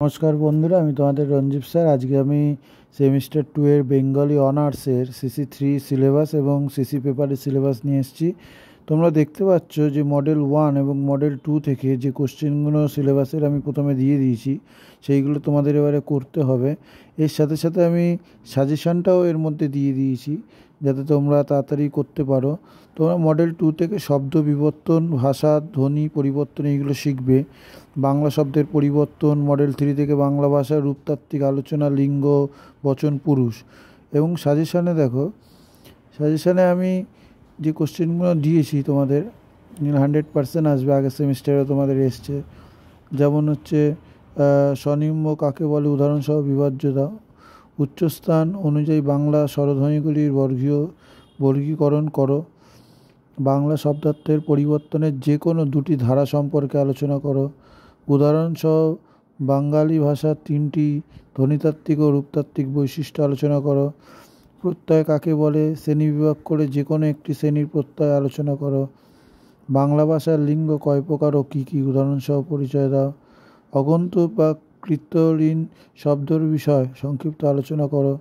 নমস্কার বন্ধুরা, আমি তোমাদের রঞ্জীব স্যার। আজকে আমি সেমিস্টার 2 এর বেঙ্গলি অনার্সের CC3 সিলেবাস এবং সিসি পেপারের সিলেবাস নিয়ে এসেছি। তোমরা দেখতে পাচ্ছ যে মডেল 1 এবং মডেল 2 থেকে যে কোশ্চেনগুলো সিলেবাসের আমি প্রথমে দিয়ে দিয়েছি সেইগুলো তোমাদের এবারে করতে হবে। এর সাথে সাথে আমি সাজেশনটাও এর মধ্যে দিয়ে দিয়েছি যাতে তোমরা তাড়াতাড়ি করতে পারো। তোমরা মডেল 2 থেকে শব্দ বিবর্তন, ভাষা, ধ্বনি পরিবর্তন এইগুলো শিখবে। বাংলা শব্দের পরিবর্তন মডেল 3 থেকে বাংলা ভাষার রূপতাত্ত্বিক আলোচনা, লিঙ্গ, বচন, পুরুষ। এবং সাজেশানে দেখো, সাজেশানে আমি যে কোশ্চেনগুলো দিয়েছি তোমাদের 100% আসবে, আগের সেমিস্টারে তোমাদের এসছে। যেমন হচ্ছে স্বনিম্ন কাকে বলে উদাহরণসহ বিভাজ্য দাও। উচ্চস্থান অনুযায়ী বাংলা স্বরধ্বনিগুলির বর্গীকরণ করো। বাংলা শব্দার্থের পরিবর্তনের যে কোনো দুটি ধারা সম্পর্কে আলোচনা করো। উদাহরণসহ বাঙালি ভাষার 3টি ধ্বনিতাত্ত্বিক ও রূপতাত্ত্বিক বৈশিষ্ট্য আলোচনা করো। প্রত্যয় কাকে বলে শ্রেণীবিভাগ করে যে কোনো একটি শ্রেণীর প্রত্যয় আলোচনা করো। বাংলা ভাষার লিঙ্গ কয় প্রকার ও কী কী উদাহরণসহ পরিচয় দাও। অগন্তুক বা কৃত্রিম শব্দের বিষয় সংক্ষিপ্ত আলোচনা করো।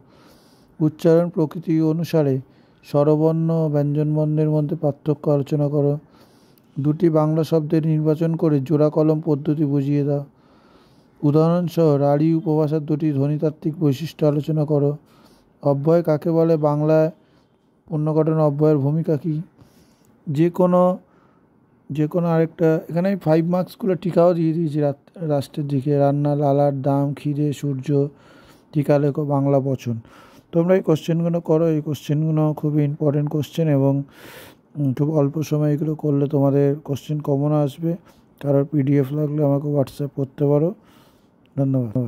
উচ্চারণ প্রকৃতি অনুসারে স্বরবর্ণ ও ব্যঞ্জনবর্ণের মধ্যে পার্থক্য আলোচনা করো। দুটি বাংলা শব্দের নির্বাচন করে জোড়া কলম পদ্ধতি বুঝিয়ে দাও। উদাহরণসহ রাঢ়ী উপভাষার দুটি ধ্বনিতাত্ত্বিক বৈশিষ্ট্য আলোচনা করো। অব্যয় কাকে বলে, বাংলায় পুনর্গঠন অব্যয়ের ভূমিকা কী। যে কোনো আরেকটা, এখানে আমি 5 মার্কসগুলো টিকাও দিয়ে দিয়েছি লাস্টের দিকে। রান্না, লালার দাম, খিদে, সূর্য, টিকা লেখো, বাংলা বচন। তোমরা এই কোশ্চেনগুলো করো। এই কোশ্চেনগুলো খুবই ইম্পর্টেন্ট কোশ্চেন এবং খুব অল্প সময় এগুলো করলে তোমাদের কোশ্চেন কমন আসবে। কারোর PDF লাগলে আমাকে হোয়াটসঅ্যাপ করতে পারো। ধন্যবাদ।